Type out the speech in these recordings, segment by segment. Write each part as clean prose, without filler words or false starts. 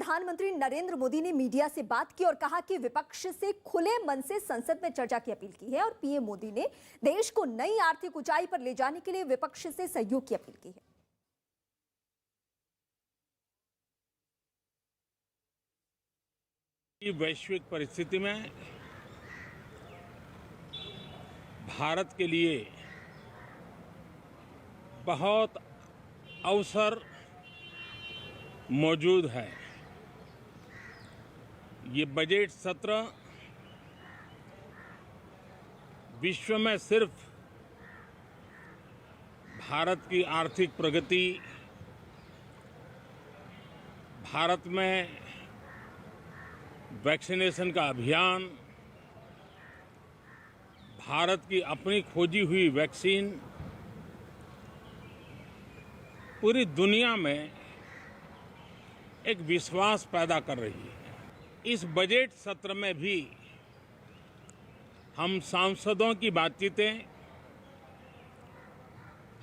प्रधानमंत्री नरेंद्र मोदी ने मीडिया से बात की और कहा कि विपक्ष से खुले मन से संसद में चर्चा की अपील की है और पीएम मोदी ने देश को नई आर्थिक ऊंचाई पर ले जाने के लिए विपक्ष से सहयोग की अपील की है। वैश्विक परिस्थिति में भारत के लिए बहुत अवसर मौजूद है। ये बजट सत्र विश्व में सिर्फ भारत की आर्थिक प्रगति, भारत में वैक्सीनेशन का अभियान, भारत की अपनी खोजी हुई वैक्सीन पूरी दुनिया में एक विश्वास पैदा कर रही है। इस बजट सत्र में भी हम सांसदों की बातचीतें,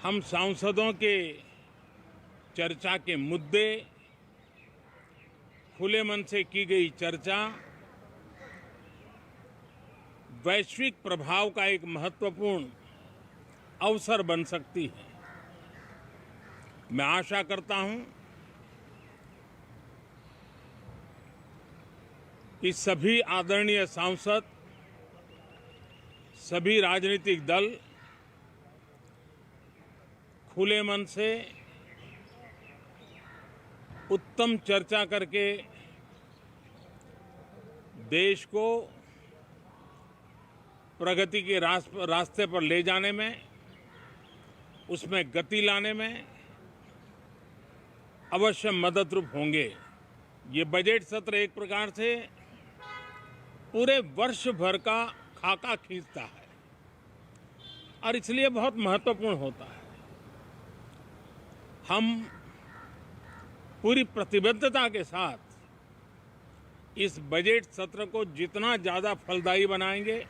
हम सांसदों के चर्चा के मुद्दे, खुले मन से की गई चर्चा वैश्विक प्रभाव का एक महत्वपूर्ण अवसर बन सकती है। मैं आशा करता हूं कि सभी आदरणीय सांसद, सभी राजनीतिक दल खुले मन से उत्तम चर्चा करके देश को प्रगति के रास्ते पर ले जाने में, उसमें गति लाने में अवश्य मददरूप होंगे। ये बजट सत्र एक प्रकार से पूरे वर्ष भर का खाका खींचता है और इसलिए बहुत महत्वपूर्ण होता है। हम पूरी प्रतिबद्धता के साथ इस बजट सत्र को जितना ज़्यादा फलदायी बनाएंगे,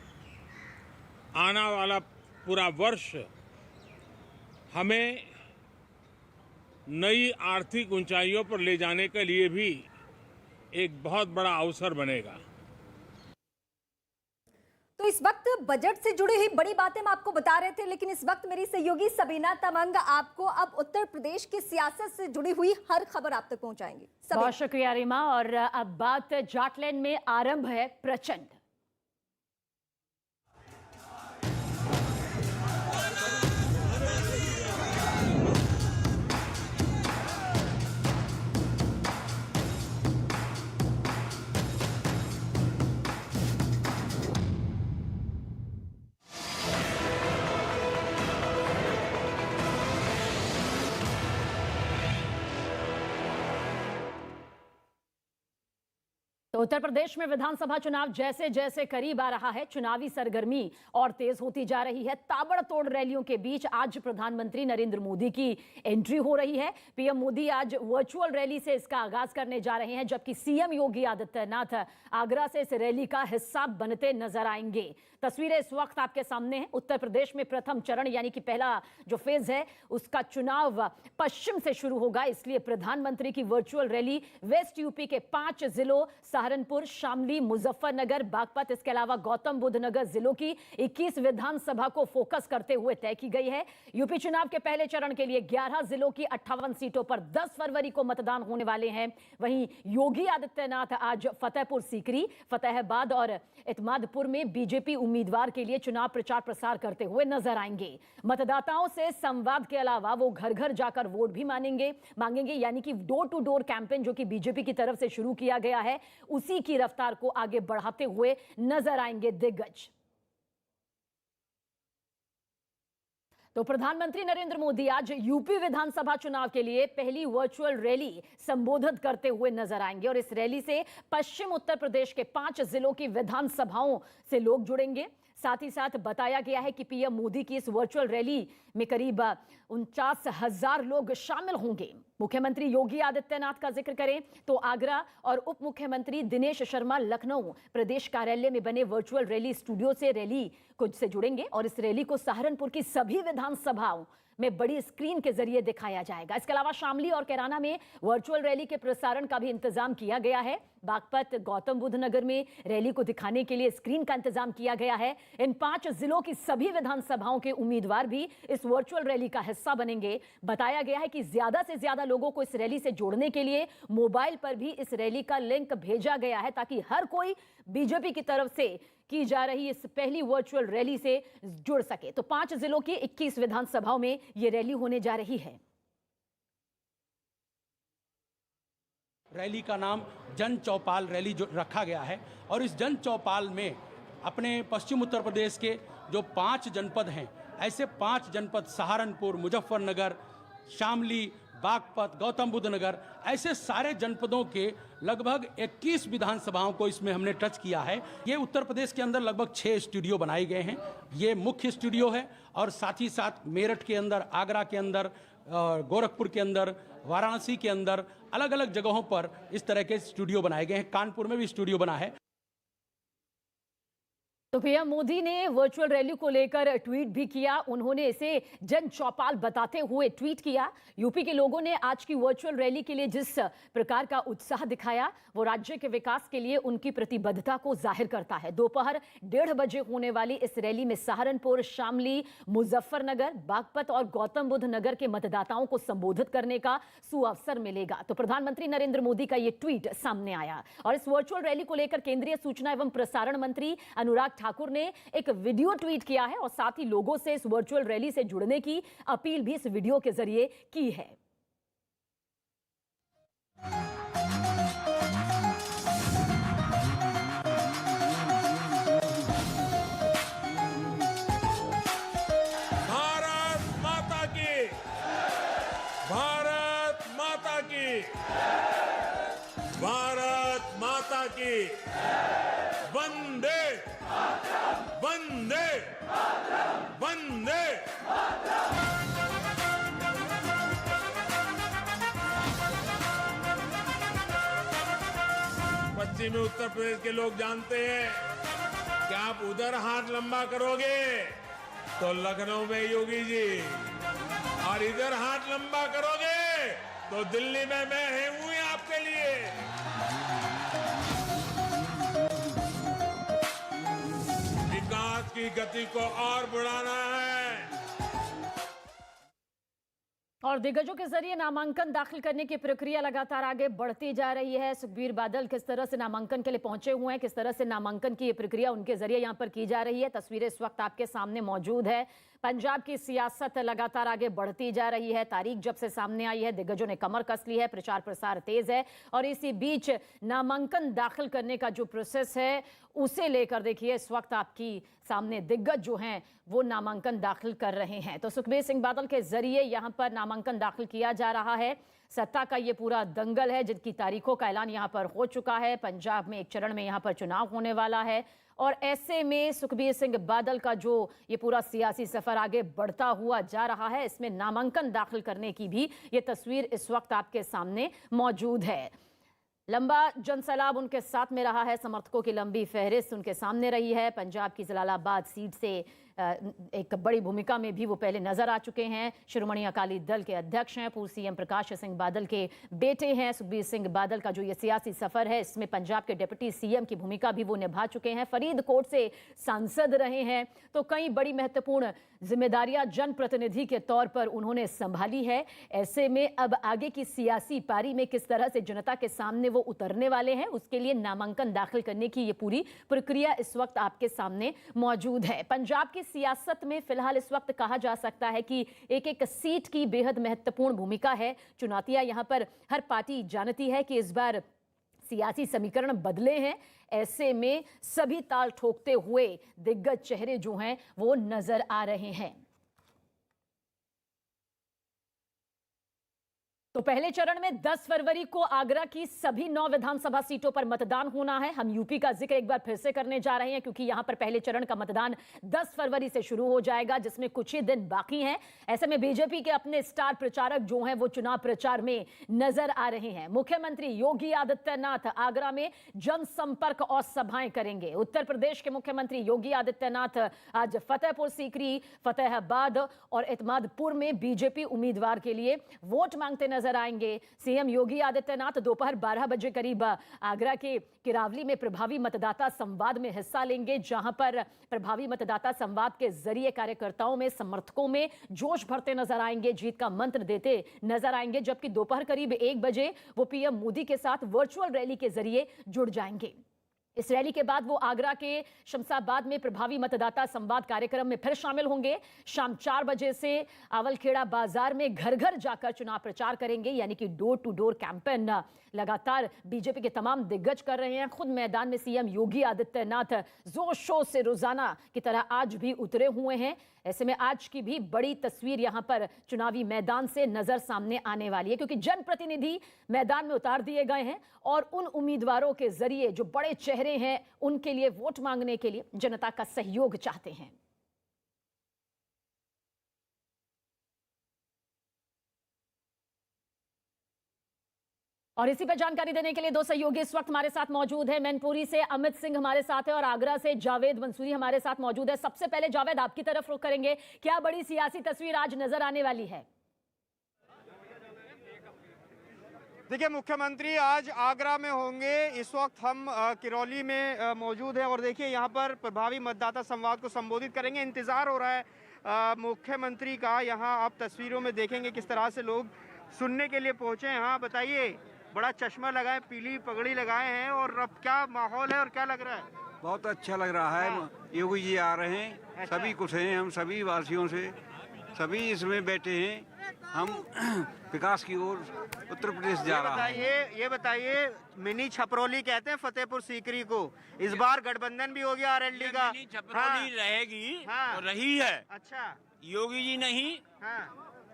आने वाला पूरा वर्ष हमें नई आर्थिक ऊंचाइयों पर ले जाने के लिए भी एक बहुत बड़ा अवसर बनेगा। तो इस वक्त बजट से जुड़ी हुई बड़ी बातें हम आपको बता रहे थे, लेकिन इस वक्त मेरी सहयोगी सबीना तमंग आपको अब उत्तर प्रदेश की सियासत से जुड़ी हुई हर खबर आप तक पहुंचाएंगी। बहुत शुक्रिया रीमा। और अब बात जाटलैंड में आरंभ है प्रचंड। तो उत्तर प्रदेश में विधानसभा चुनाव जैसे जैसे करीब आ रहा है, चुनावी सरगर्मी और तेज होती जा रही है। ताबड़तोड़ रैलियों के बीच आज प्रधानमंत्री नरेंद्र मोदी की एंट्री हो रही है। पीएम मोदी आज वर्चुअल रैली से इसका आगाज करने जा रहे हैं, जबकि सीएम योगी आदित्यनाथ आगरा से इस रैली का हिस्सा बनते नजर आएंगे। तस्वीरें इस वक्त आपके सामने हैं। उत्तर प्रदेश में प्रथम चरण यानी कि पहला जो फेज है उसका चुनाव पश्चिम से शुरू होगा, इसलिए प्रधानमंत्री की वर्चुअल रैली वेस्ट यूपी के 5 जिलों सहारनपुर, शामली, मुजफ्फरनगर, बागपत, इसके अलावा गौतम बुद्ध नगर जिलों की 21 विधानसभा को फोकस करते हुए तय की गई है। यूपी चुनाव के पहले चरण के लिए 11 जिलों की 58 सीटों पर 10 फरवरी को मतदान होने वाले हैं। वहीं योगी आदित्यनाथ आज फतेहपुर सीकरी, फतेहाबाद और इत्मादपुर में बीजेपी उम्मीदवार के लिए चुनाव प्रचार प्रसार करते हुए नजर आएंगे। मतदाताओं से संवाद के अलावा वो घर घर जाकर वोट भी मांगेंगे, यानी कि डोर टू डोर कैंपेन जो कि बीजेपी की तरफ से शुरू किया गया है, उसी की रफ्तार को आगे बढ़ाते हुए नजर आएंगे दिग्गज। तो प्रधानमंत्री नरेंद्र मोदी आज यूपी विधानसभा चुनाव के लिए पहली वर्चुअल रैली संबोधित करते हुए नजर आएंगे और इस रैली से पश्चिम उत्तर प्रदेश के 5 जिलों की विधानसभाओं से लोग जुड़ेंगे। साथ ही साथ बताया गया है कि पीएम मोदी की इस वर्चुअल रैली में करीब 49,000 लोग शामिल होंगे। मुख्यमंत्री योगी आदित्यनाथ का जिक्र करें तो आगरा और उप मुख्यमंत्री दिनेश शर्मा लखनऊ प्रदेश कार्यालय में बने वर्चुअल रैली स्टूडियो से रैली से जुड़ेंगे और इस रैली को सहारनपुर की सभी विधानसभाओं में बड़ी स्क्रीन के जरिए दिखाया जाएगा। इसके अलावा शामली और कैराना में वर्चुअल रैली के प्रसारण का भी इंतजाम किया गया है। बागपत, गौतम बुद्ध नगर में रैली को दिखाने के लिए स्क्रीन का इंतजाम किया गया है। इन 5 जिलों की सभी विधानसभाओं के उम्मीदवार भी इस वर्चुअल रैली का हिस्सा बनेंगे। बताया गया है कि ज्यादा से ज्यादा लोगों को इस रैली से जोड़ने के लिए मोबाइल पर भी इस रैली का लिंक भेजा गया है, ताकि हर कोई बीजेपी की तरफ से की जा रही इस पहली वर्चुअल रैली से जुड़ सके। तो 5 जिलों की 21 विधानसभाओं में यह रैली होने जा रही है। रैली का नाम जन चौपाल रैली जो रखा गया है, और इस जन चौपाल में अपने पश्चिम उत्तर प्रदेश के जो 5 जनपद हैं, ऐसे 5 जनपद सहारनपुर, मुजफ्फरनगर, शामली, बागपत, गौतम बुद्ध नगर, ऐसे सारे जनपदों के लगभग 21 विधानसभाओं को इसमें हमने टच किया है। ये उत्तर प्रदेश के अंदर लगभग 6 स्टूडियो बनाए गए हैं। ये मुख्य स्टूडियो है, और साथ ही साथ मेरठ के अंदर, आगरा के अंदर, गोरखपुर के अंदर, वाराणसी के अंदर अलग अलग जगहों पर इस तरह के स्टूडियो बनाए गए हैं। कानपुर में भी स्टूडियो बना है। तो पीएम मोदी ने वर्चुअल रैली को लेकर ट्वीट भी किया। उन्होंने इसे जन चौपाल बताते हुए ट्वीट किया। यूपी के लोगों ने आज की वर्चुअल रैली के लिए जिस प्रकार का उत्साह दिखाया, वो राज्य के विकास के लिए उनकी प्रतिबद्धता को जाहिर करता है। दोपहर 1:30 बजे होने वाली इस रैली में सहारनपुर, शामली, मुजफ्फरनगर, बागपत और गौतम बुद्ध नगर के मतदाताओं को संबोधित करने का सुअवसर मिलेगा। तो प्रधानमंत्री नरेंद्र मोदी का ये ट्वीट सामने आया। और इस वर्चुअल रैली को लेकर केंद्रीय सूचना एवं प्रसारण मंत्री अनुराग ठाकुर ने एक वीडियो ट्वीट किया है, और साथ ही लोगों से इस वर्चुअल रैली से जुड़ने की अपील भी इस वीडियो के जरिए की है। भारत माता की, भारत माता की, भारत माता की, वंदे वंदे वंदे। पश्चिमी उत्तर प्रदेश के लोग जानते हैं कि आप उधर हाथ लंबा करोगे तो लखनऊ में योगी जी, और इधर हाथ लंबा करोगे तो दिल्ली में मैं हूं आपके लिए। विकास की गति को और बढ़ाना है। और दिग्गजों के जरिए नामांकन दाखिल करने की प्रक्रिया लगातार आगे बढ़ती जा रही है। सुखबीर बादल किस तरह से नामांकन के लिए पहुंचे हुए हैं, किस तरह से नामांकन की ये प्रक्रिया उनके जरिए यहां पर की जा रही है, तस्वीरें इस वक्त आपके सामने मौजूद है। पंजाब की सियासत लगातार आगे बढ़ती जा रही है। तारीख जब से सामने आई है, दिग्गजों ने कमर कस ली है, प्रचार प्रसार तेज है। और इसी बीच नामांकन दाखिल करने का जो प्रोसेस है, उसे लेकर देखिए इस वक्त आपकी सामने दिग्गज जो हैं वो नामांकन दाखिल कर रहे हैं। तो सुखबीर सिंह बादल के जरिए यहां पर नामांकन दाखिल किया जा रहा है। सत्ता का ये पूरा दंगल है, जिनकी तारीखों का ऐलान यहां पर हो चुका है। पंजाब में एक चरण में यहां पर चुनाव होने वाला है, और ऐसे में सुखबीर सिंह बादल का जो ये पूरा सियासी सफर आगे बढ़ता हुआ जा रहा है, इसमें नामांकन दाखिल करने की भी ये तस्वीर इस वक्त आपके सामने मौजूद है। लंबा जनसैलाब उनके साथ में रहा है, समर्थकों की लंबी फहरिस्त उनके सामने रही है। पंजाब की जलालाबाद सीट से एक बड़ी भूमिका में भी वो पहले नजर आ चुके हैं। शिरोमणि अकाली दल के अध्यक्ष हैं, पूर्व सीएम प्रकाश सिंह बादल के बेटे हैं। सुखबीर सिंह बादल का जो ये सियासी सफर है, इसमें पंजाब के डिप्टी सीएम की भूमिका भी वो निभा चुके हैं। फरीदकोट से सांसद रहे हैं, तो कई बड़ी महत्वपूर्ण जिम्मेदारियां जनप्रतिनिधि के तौर पर उन्होंने संभाली है। ऐसे में अब आगे की सियासी पारी में किस तरह से जनता के सामने वो उतरने वाले हैं, उसके लिए नामांकन दाखिल करने की ये पूरी प्रक्रिया इस वक्त आपके सामने मौजूद है। पंजाब की सियासत में फिलहाल इस वक्त कहा जा सकता है कि एक एक सीट की बेहद महत्वपूर्ण भूमिका है। चुनौतियां यहां पर हर पार्टी जानती है कि इस बार सियासी समीकरण बदले हैं। ऐसे में सभी ताल ठोकते हुए दिग्गज चेहरे जो हैं वो नजर आ रहे हैं। तो पहले चरण में 10 फरवरी को आगरा की सभी 9 विधानसभा सीटों पर मतदान होना है। हम यूपी का जिक्र एक बार फिर से करने जा रहे हैं क्योंकि यहां पर पहले चरण का मतदान 10 फरवरी से शुरू हो जाएगा, जिसमें कुछ ही दिन बाकी हैं। ऐसे में बीजेपी के अपने स्टार प्रचारक जो हैं वो चुनाव प्रचार में नजर आ रहे हैं। मुख्यमंत्री योगी आदित्यनाथ आगरा में जनसंपर्क और सभाएं करेंगे। उत्तर प्रदेश के मुख्यमंत्री योगी आदित्यनाथ आज फतेहपुर सीकरी, फतेहाबाद और एतमादपुर में बीजेपी उम्मीदवार के लिए वोट मांगते नजर आएंगे। सीएम योगी आदित्यनाथ दोपहर 12 बजे करीब आगरा के किरावली में प्रभावी मतदाता संवाद में हिस्सा लेंगे, जहां पर प्रभावी मतदाता संवाद के जरिए कार्यकर्ताओं में, समर्थकों में जोश भरते नजर आएंगे, जीत का मंत्र देते नजर आएंगे। जबकि दोपहर करीब 1 बजे वो पीएम मोदी के साथ वर्चुअल रैली के जरिए जुड़ जाएंगे। इस रैली के बाद वो आगरा के शमशाबाद में प्रभावी मतदाता संवाद कार्यक्रम में फिर शामिल होंगे। शाम 4 बजे से आवलखेड़ा बाजार में घर घर जाकर चुनाव प्रचार करेंगे, यानी कि डोर टू डोर कैंपेन लगातार बीजेपी के तमाम दिग्गज कर रहे हैं। खुद मैदान में सीएम योगी आदित्यनाथ जोर शोर से रोजाना की तरह आज भी उतरे हुए हैं। ऐसे में आज की भी बड़ी तस्वीर यहां पर चुनावी मैदान से नजर सामने आने वाली है, क्योंकि जनप्रतिनिधि मैदान में उतार दिए गए हैं और उन उम्मीदवारों के जरिए जो बड़े चेहरे हैं उनके लिए वोट मांगने के लिए जनता का सहयोग चाहते हैं। और इसी पर जानकारी देने के लिए 2 सहयोगी इस वक्त हमारे साथ मौजूद हैं। मैनपुरी से अमित सिंह हमारे साथ है और आगरा से जावेद मंसूरी हमारे साथ मौजूद है। सबसे पहले जावेद, आपकी तरफ रुख करेंगे, क्या बड़ी सियासी तस्वीर आज नजर आने वाली है? देखिए, मुख्यमंत्री आज आगरा में होंगे। इस वक्त हम किरौली में मौजूद हैं और देखिए यहाँ पर प्रभावी मतदाता संवाद को संबोधित करेंगे। इंतजार हो रहा है मुख्यमंत्री का। यहाँ आप तस्वीरों में देखेंगे किस तरह से लोग सुनने के लिए पहुंचे हैं। हाँ, बताइए, बड़ा चश्मा लगाए, पीली पगड़ी लगाए हैं, और अब क्या माहौल है और क्या लग रहा है? बहुत अच्छा लग रहा है। योगी जी आ रहे हैं, सभी कुछ हैं, हम सभी वासियों से सभी इसमें बैठे हैं। हम विकास की ओर उत्तर प्रदेश जा रहा है। ये बताइए, मिनी छपरौली कहते हैं फतेहपुर सीकरी को, इस बार गठबंधन भी हो गया आरएलडी का। छपरौली रहेगी और रही है। अच्छा, योगी जी नहीं।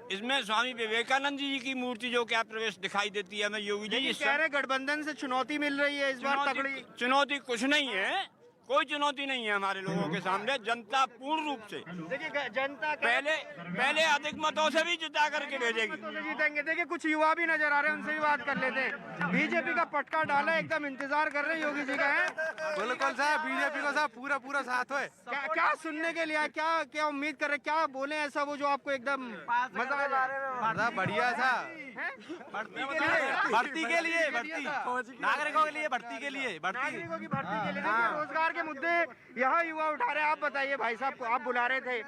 इसमें स्वामी विवेकानंद जी की मूर्ति जो क्या प्रवेश दिखाई देती है हमें। योगी जी कह रहे गठबंधन से चुनौती मिल रही है इस बार तगड़ी। चुनौती कुछ नहीं है, कोई चुनौती नहीं है हमारे लोगों के सामने। जनता पूर्ण रूप से देखिए, जनता पहले अधिक मतों से भी जिता करके भेजेगी। जीतेंगे। देखिए, कुछ युवा भी नजर आ रहे हैं, उनसे भी बात कर लेते हैं। बीजेपी का पटका डाला, एकदम इंतजार कर रहे हैं योगी जी का। है बिल्कुल साहब, बीजेपी का साहब पूरा साथ है। क्या सुनने के लिए, क्या उम्मीद कर रहे, क्या बोले ऐसा वो जो आपको एकदम मजा आ जाए? बढ़िया था। भर्ती के लिए नागरिकों के लिए भर्ती के लिए रोजगार के मुद्दे यहाँ युवा उठा रहे हैं। आप बताइए भाई साहब, आप बुला रहे थे,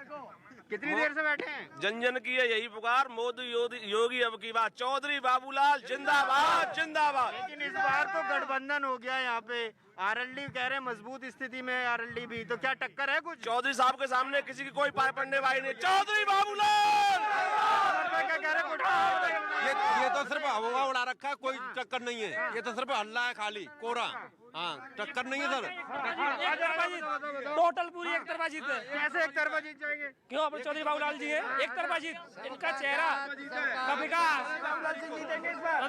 कितनी देर से बैठे हैं? जन जन की है यही पुकार, मोदी योगी अब की बात, चौधरी बाबूलाल जिंदाबाद जिंदाबाद। लेकिन इस बार तो गठबंधन हो गया यहाँ पे। आरएलडी कह रहे हैं मजबूत स्थिति में आरएलडी भी, तो क्या टक्कर है कुछ? चौधरी साहब के सामने किसी की कोई पार पड़ने वाली नहीं। चौधरी बाबूलाल क्या कह रहे हैं? ये तो सिर्फ हवा उड़ा रखा है, कोई टक्कर नहीं है। ये तो सिर्फ हल्ला है, खाली कोरा। हाँ, टक्कर नहीं है सर। टोटल पूरी एक तरफा जीत है। कैसे एक तरफा जीत जाएंगे? क्यों? अपने चौधरी बाबूलाल जी है, एक तरफा जीत, इनका चेहरा का विकास।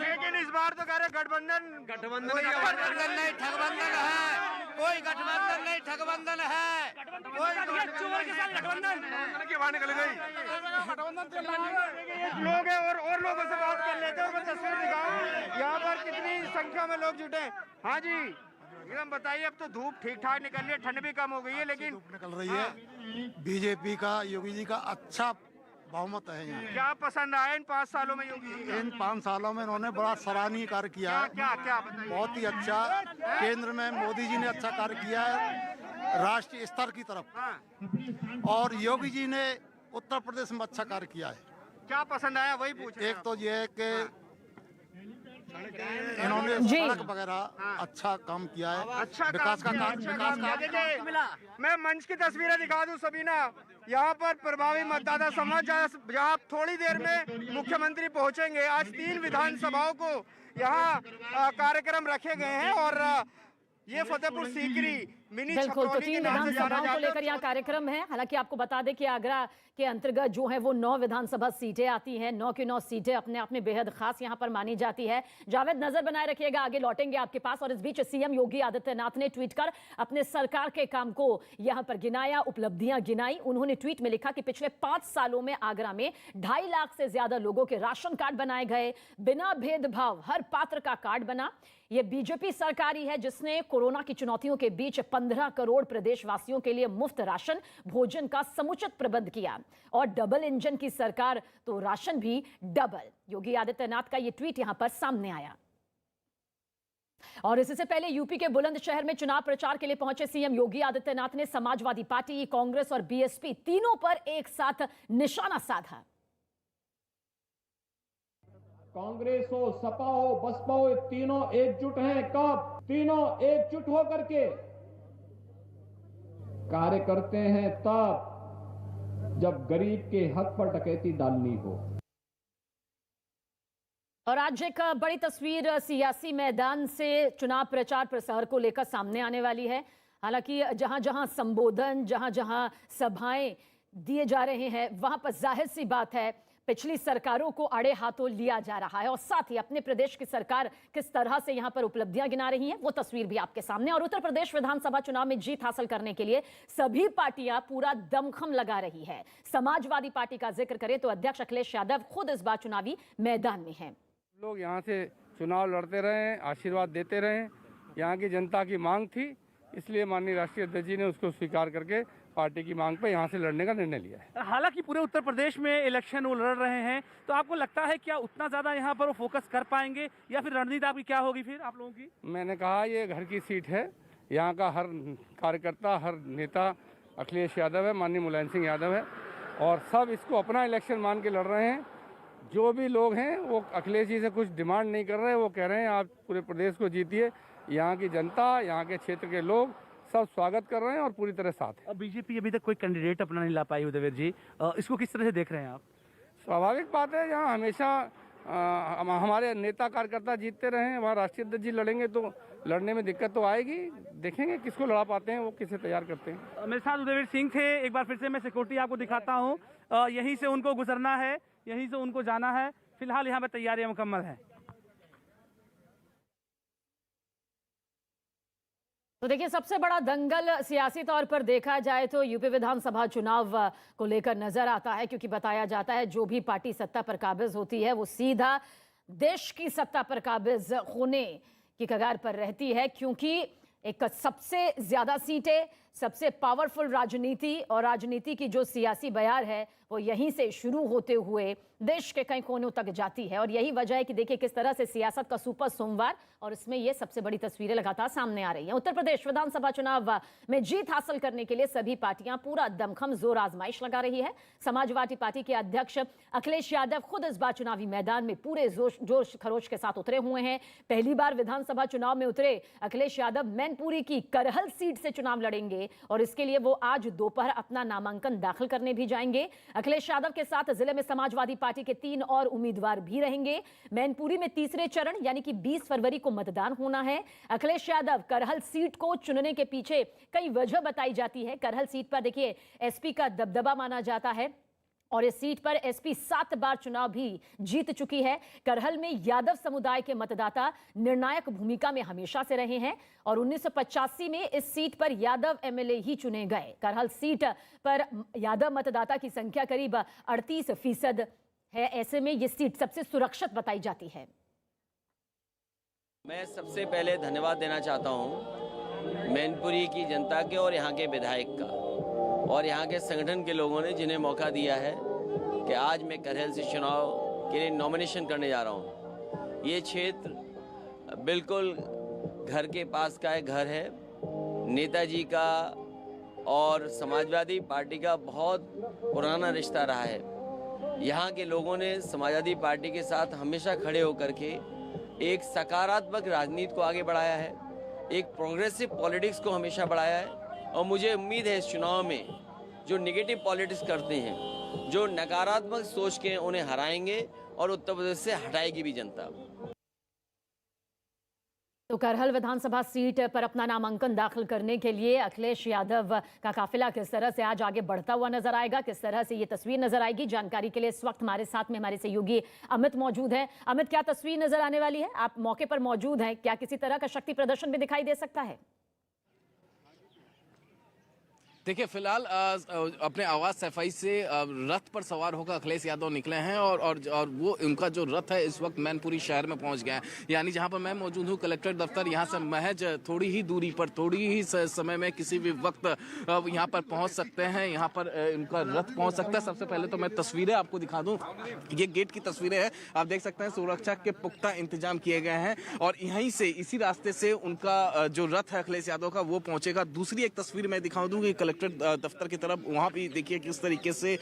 लेकिन इस बार तो कह रहे गठबंधन नहीं, ठगबंधन है। कोई गठबंधन नहीं, ठगबंधन है। चोर के साथ गठबंधन निकल गई। लोग हैं और लोगों से बात कर लेते हैं। मैं तस्वीर दिखाऊं यहाँ पर कितनी संख्या में लोग जुटे। हाँ जी, एकदम बताइए। अब तो धूप ठीक ठाक निकल रही है, ठंड भी कम हो गई है, लेकिन निकल रही है। बीजेपी का, योगी जी का अच्छा बहुमत है यहाँ। क्या पसंद आया इन 5 सालों में योगी जी? इन 5 सालों में इन्होंने बड़ा सराहनीय कार्य किया है। क्या बताइए? बहुत ही अच्छा। केंद्र में मोदी जी ने अच्छा कार्य किया है राष्ट्रीय स्तर की तरफ, और योगी जी ने उत्तर प्रदेश में अच्छा कार्य किया है। क्या पसंद आया वही पूछ रहे हैं। एक तो ये है कि इन्होंने सड़क वगैरह अच्छा काम किया है। अच्छा विकास का काम मैं मंच की तस्वीरें दिखा दूं सभी ना। यहाँ पर प्रभावी मतदाता समाज, जहाँ थोड़ी देर में मुख्यमंत्री पहुंचेंगे। आज 3 विधानसभाओं को यहाँ कार्यक्रम रखे गए हैं और ये फतेहपुर सीकरी, मिनी बिल्कुल, तो छपरौली के 3 नाम से जाना विधानसभाओं को जाता है। लेकर यहाँ कार्यक्रम है। हालांकि आपको बता दें कि आगरा के अंतर्गत जो है वो 9 विधानसभा सीटें आती हैं। 9 की 9 सीटें अपने आप में बेहद खास यहाँ पर मानी जाती है। जावेद, नजर बनाए रखिएगा, आगे लौटेंगे आपके पास। और इस बीच सीएम योगी आदित्यनाथ ने ट्वीट कर अपने सरकार के काम को यहाँ पर गिनाया, उपलब्धियां गिनाई। उन्होंने ट्वीट में लिखा कि पिछले 5 सालों में आगरा में 2.5 लाख से ज्यादा लोगों के राशन कार्ड बनाए गए, बिना भेदभाव हर पात्र का कार्ड बना। यह बीजेपी सरकार ही है जिसने कोरोना की चुनौतियों के बीच 15 करोड़ प्रदेशवासियों के लिए मुफ्त राशन भोजन का समुचित प्रबंध किया। और डबल इंजन की सरकार तो राशन भी डबल। योगी आदित्यनाथ का यह ट्वीट यहां पर सामने आया। और इससे पहले यूपी के बुलंदशहर में चुनाव प्रचार के लिए पहुंचे सीएम योगी आदित्यनाथ ने समाजवादी पार्टी, कांग्रेस और बीएसपी तीनों पर एक साथ निशाना साधा। कांग्रेस हो, सपा हो, बसपा हो, तीनों एकजुट हैं। कब? तीनों एकजुट होकर के कार्य करते हैं तब जब गरीब के हक पर डकैती डालनी हो। और आज एक बड़ी तस्वीर सियासी मैदान से चुनाव प्रचार प्रसार को लेकर सामने आने वाली है। हालांकि जहां जहां संबोधन, जहां जहां सभाएं दिए जा रहे हैं, वहां पर जाहिर सी बात है पिछली सरकारों को अड़े हाथों लिया जा रहा है। और साथ ही अपने प्रदेश की सरकार किस तरह से यहां पर उपलब्धियां गिना रही है, वो तस्वीर भी आपके सामने। और उत्तर प्रदेश विधानसभा चुनाव में जीत हासिल करने के लिए सभी पार्टियां पूरा दमखम लगा रही है। समाजवादी पार्टी का जिक्र करें तो अध्यक्ष अखिलेश यादव खुद इस बार चुनावी मैदान में हैं। लोग यहाँ से चुनाव लड़ते रहे, आशीर्वाद देते रहे, यहाँ की जनता की मांग थी, इसलिए माननीय राष्ट्रीय अध्यक्ष जी ने उसको स्वीकार करके पार्टी की मांग पर यहाँ से लड़ने का निर्णय लिया है। हालांकि पूरे उत्तर प्रदेश में इलेक्शन वो लड़ रहे हैं, तो आपको लगता है क्या उतना ज़्यादा यहाँ पर वो फोकस कर पाएंगे, या फिर रणनीति आपकी क्या होगी फिर आप लोगों की? मैंने कहा ये घर की सीट है, यहाँ का हर कार्यकर्ता, हर नेता अखिलेश यादव है, माननीय मुलायम सिंह यादव है, और सब इसको अपना इलेक्शन मान के लड़ रहे हैं। जो भी लोग हैं वो अखिलेश जी से कुछ डिमांड नहीं कर रहे, वो कह रहे हैं आप पूरे प्रदेश को जीतिए। यहाँ की जनता, यहाँ के क्षेत्र के लोग सब स्वागत कर रहे हैं और पूरी तरह साथ है। अब बीजेपी अभी तक कोई कैंडिडेट अपना नहीं ला पाई उदयवीर जी, इसको किस तरह से देख रहे हैं आप? स्वाभाविक बात है, यहाँ हमेशा हमारे नेता कार्यकर्ता जीतते रहे हैं, वहाँ राष्ट्रीय अध्यक्ष जी लड़ेंगे तो लड़ने में दिक्कत तो आएगी। देखेंगे किसको लड़ा पाते हैं, वो किसे तैयार करते हैं। मेरे साथ उदयवीर सिंह थे। एक बार फिर से मैं सिक्योरिटी आपको दिखाता हूँ, यहीं से उनको गुजरना है, यहीं से उनको जाना है। फिलहाल यहाँ पर तैयारियाँ मुकम्मल हैं। तो देखिए, सबसे बड़ा दंगल सियासी तौर पर देखा जाए तो यूपी विधानसभा चुनाव को लेकर नजर आता है, क्योंकि बताया जाता है जो भी पार्टी सत्ता पर काबिज होती है वो सीधा देश की सत्ता पर काबिज होने की कगार पर रहती है, क्योंकि एक सबसे ज्यादा सीटें, सबसे पावरफुल राजनीति और राजनीति की जो सियासी बयार है वो यहीं से शुरू होते हुए देश के कई कोनों तक जाती है। और यही वजह है कि देखिए किस तरह से सियासत का सुपर सोमवार, और इसमें ये सबसे बड़ी तस्वीरें लगातार सामने आ रही हैं। उत्तर प्रदेश विधानसभा चुनाव में जीत हासिल करने के लिए सभी पार्टियां पूरा दमखम जोर आजमाइश लगा रही है। समाजवादी पार्टी के अध्यक्ष अखिलेश यादव खुद इस बार चुनावी मैदान में पूरे जोश खरोश के साथ उतरे हुए हैं। पहली बार विधानसभा चुनाव में उतरे अखिलेश यादव मैनपुरी की करहल सीट से चुनाव लड़ेंगे, और इसके लिए वो आज दोपहर अपना नामांकन दाखिल करने भी जाएंगे। अखिलेश यादव के साथ जिले में समाजवादी पार्टी के 3 और उम्मीदवार भी रहेंगे। मैनपुरी में तीसरे चरण यानी कि 20 फरवरी को मतदान होना है। अखिलेश यादव करहल सीट को चुनने के पीछे कई वजह बताई जाती है। करहल सीट पर देखिए एसपी का दबदबा माना जाता है, और इस सीट पर एसपी 7 बार चुनाव भी जीत चुकी है। करहल में यादव समुदाय के मतदाता निर्णायक भूमिका में हमेशा से रहे हैं, और 1985 में इस सीट पर यादव एमएलए ही चुने गए। करहल सीट पर यादव मतदाता की संख्या करीब 38% है। ऐसे में ये सीट सबसे सुरक्षित बताई जाती है। मैं सबसे पहले धन्यवाद देना चाहता हूं मैनपुरी की जनता के और यहाँ के विधायक का और यहाँ के संगठन के लोगों ने, जिन्हें मौका दिया है कि आज मैं करहल से चुनाव के लिए नॉमिनेशन करने जा रहा हूँ। ये क्षेत्र बिल्कुल घर के पास का घर है। नेताजी का और समाजवादी पार्टी का बहुत पुराना रिश्ता रहा है। यहाँ के लोगों ने समाजवादी पार्टी के साथ हमेशा खड़े होकर के एक सकारात्मक राजनीति को आगे बढ़ाया है, एक प्रोग्रेसिव पॉलिटिक्स को हमेशा बढ़ाया है। और मुझे उम्मीद है इस चुनाव में जो नेगेटिव पॉलिटिक्स करते हैं, जो नकारात्मक सोच के, उन्हें हराएंगे और उत्तर प्रदेश से हटाएगी भी जनता। तो करहल विधानसभा सीट पर अपना नामांकन दाखिल करने के लिए अखिलेश यादव का काफिला किस तरह से आज आगे बढ़ता हुआ नजर आएगा, किस तरह से ये तस्वीर नजर आएगी, जानकारी के लिए इस वक्त हमारे साथ में हमारे सहयोगी अमित मौजूद हैं। अमित, क्या तस्वीर नजर आने वाली है? आप मौके पर मौजूद हैं, क्या किसी तरह का शक्ति प्रदर्शन भी दिखाई दे सकता है? देखिए, फिलहाल अपने आवाज सफाई से रथ पर सवार होकर अखिलेश यादव निकले हैं और वो उनका जो रथ है इस वक्त मैनपुरी शहर में पहुंच गया है। यानी जहां पर मैं मौजूद हूं कलेक्टर दफ्तर, यहां से महज थोड़ी ही दूरी पर, थोड़ी ही समय में किसी भी वक्त यहां पर पहुंच सकते हैं, यहां पर उनका रथ पहुंच सकता है। सबसे पहले तो मैं तस्वीरें आपको दिखा दूं, ये गेट की तस्वीरें हैं, आप देख सकते हैं सुरक्षा के पुख्ता इंतजाम किए गए हैं और यहीं से इसी रास्ते से उनका जो रथ है अखिलेश यादव का वो पहुंचेगा। दूसरी एक तस्वीर मैं दिखा दूं कि दफ्तर की तरफ, वहां भी देखिए किस तरीके से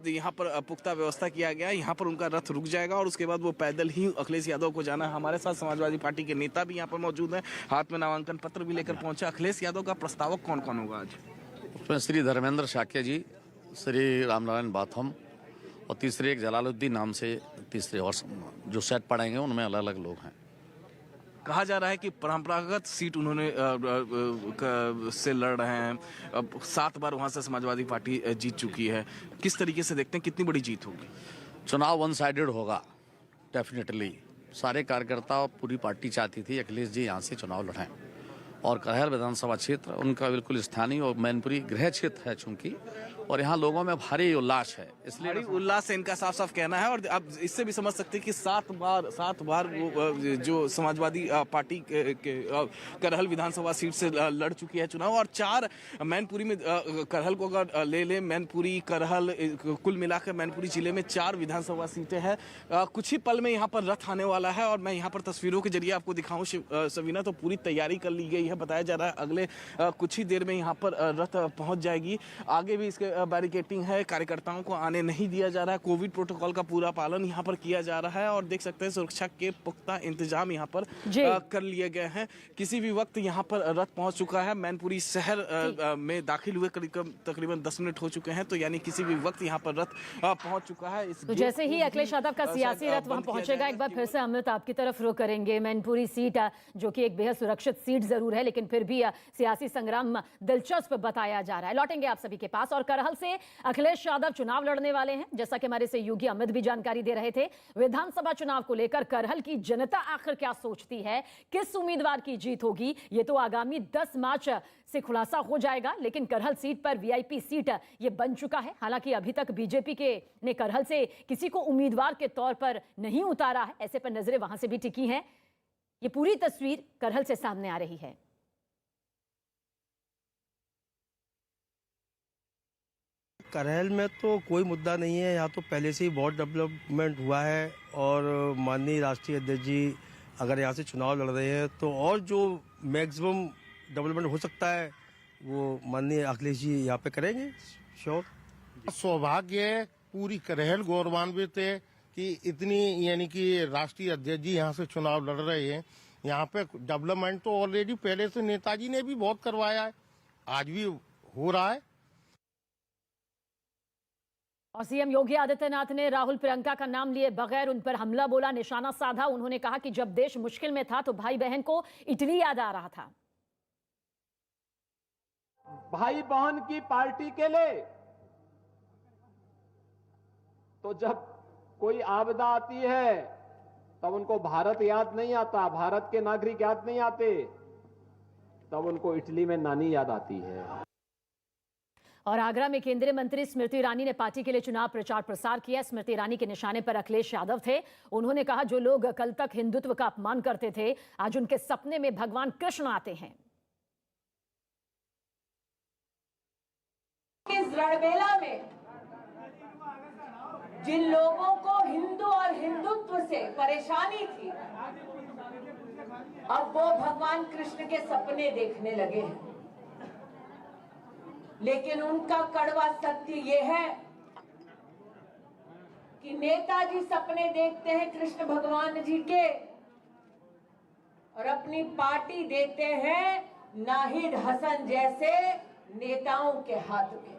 यहां पर पुख्ता व्यवस्था किया गया है। यहां पर उनका रथ रुक जाएगा और उसके बाद वो पैदल ही अखिलेश यादव को जाना है। हमारे साथ समाजवादी पार्टी के नेता भी यहां पर मौजूद हैं, हाथ में नामांकन पत्र भी लेकर पहुंचे। अखिलेश यादव का प्रस्तावक कौन कौन होगा आज? उसमें श्री धर्मेंद्र शाक्य जी, श्री रामनारायण बाथम और तीसरे एक जलालुद्दीन नाम से तीसरे और जो सेट पड़ेंगे उनमें अलग अलग लोग हैं। कहा जा रहा है कि परंपरागत सीट उन्होंने से लड़ रहे हैं, 7 बार वहां से समाजवादी पार्टी जीत चुकी है। किस तरीके से देखते हैं, कितनी बड़ी जीत होगी? चुनाव वन साइडेड होगा डेफिनेटली। सारे कार्यकर्ता और पूरी पार्टी चाहती थी अखिलेश जी यहाँ से चुनाव लड़ें और करहल विधानसभा क्षेत्र उनका बिल्कुल स्थानीय और मैनपुरी गृह क्षेत्र है चूंकि, और यहाँ लोगों में भारी उल्लास है, इसलिए भारी उल्लास से इनका साफ साफ कहना है। और आप इससे भी समझ सकते हैं कि 7 बार वो जो समाजवादी पार्टी के करहल विधानसभा सीट से लड़ चुकी है चुनाव और 4 मैनपुरी में, करहल को अगर ले लें, मैनपुरी करहल कुल मिलाकर मैनपुरी जिले में 4 विधानसभा सीटें हैं। कुछ ही पल में यहाँ पर रथ आने वाला है और मैं यहाँ पर तस्वीरों के जरिए आपको दिखाऊं सवीना, तो पूरी तैयारी कर ली गई है। बताया जा रहा है अगले कुछ ही देर में यहाँ पर रथ पहुंच जाएगी। आगे भी इसके बैरिकेटिंग है, कार्यकर्ताओं को आने नहीं दिया जा रहा है, कोविड प्रोटोकॉल का पूरा पालन यहाँ पर किया जा रहा है और देख सकते हैं सुरक्षा के पुख्ता इंतजाम यहाँ पर कर लिए गए हैं। किसी भी वक्त यहाँ पर रथ पहुंच चुका है। मैनपुरी शहर में दाखिल हुए तकरीबन 10 मिनट हो चुके हैं, तो यानी किसी भी वक्त यहाँ पर रथ पहुंच चुका है। तो जैसे ही अखिलेश यादव का सियासी रथ वहां पहुंचेगा, एक बार फिर से अमित आपकी तरफ रुख करेंगे। मैनपुरी सीट जो कि एक बेहद सुरक्षित सीट जरूर है, लेकिन फिर भी सियासी संग्राम दिलचस्प बताया जा रहा है। लौटेंगे आप सभी के पास। और करहल से अखिलेश यादव चुनाव लड़ने वाले हैं, जैसा कि हमारे सहयोगी अमित भी जानकारी दे रहे थे। विधानसभा चुनाव को लेकर करहल की जनता आखिर क्या सोचती है, किस उम्मीदवार की जीत होगी, ये तो आगामी 10 मार्च से खुलासा हो जाएगा। लेकिन करहल सीट पर वीआईपी सीट ये बन चुका है। हालांकि अभी तक बीजेपी ने करहल से किसी को उम्मीदवार के तौर पर नहीं उतारा है, ऐसे पर नजरें वहां से भी टिकी हैं। ये पूरी तस्वीर करहल से सामने आ रही है। करहल में तो कोई मुद्दा नहीं है, यहाँ तो पहले से ही बहुत डेवलपमेंट हुआ है और माननीय राष्ट्रीय अध्यक्ष जी अगर यहाँ से चुनाव लड़ रहे हैं तो और जो मैक्सिमम डेवलपमेंट हो सकता है वो माननीय अखिलेश जी यहाँ पे करेंगे। श्योर। सौभाग्य पूरी करहल गौरवान्वित है कि इतनी यानी कि राष्ट्रीय अध्यक्ष जी यहाँ से चुनाव लड़ रहे हैं। यहाँ पे डेवलपमेंट तो ऑलरेडी पहले से नेताजी ने भी बहुत करवाया है, आज भी हो रहा है। और सीएम योगी आदित्यनाथ ने राहुल प्रियंका का नाम लिए बगैर उन पर हमला बोला, निशाना साधा। उन्होंने कहा कि जब देश मुश्किल में था तो भाई बहन को इटली याद आ रहा था। भाई बहन की पार्टी के लिए तो जब कोई आपदा आती है तब उनको भारत याद नहीं आता, भारत के नागरिक याद नहीं आते, तब उनको इटली में नानी याद आती है। और आगरा में केंद्रीय मंत्री स्मृति ईरानी ने पार्टी के लिए चुनाव प्रचार प्रसार किया। स्मृति ईरानी के निशाने पर अखिलेश यादव थे। उन्होंने कहा जो लोग कल तक हिंदुत्व का अपमान करते थे, आज उनके सपने में भगवान कृष्ण आते हैं। इस रणबेला में जिन लोगों को हिंदू और हिंदुत्व से परेशानी थी, अब वो भगवान कृष्ण के सपने देखने लगे हैं। लेकिन उनका कड़वा सत्य ये है कि नेताजी सपने देखते हैं कृष्ण भगवान जी के और अपनी पार्टी देते हैं नाहिद हसन जैसे नेताओं के हाथ में।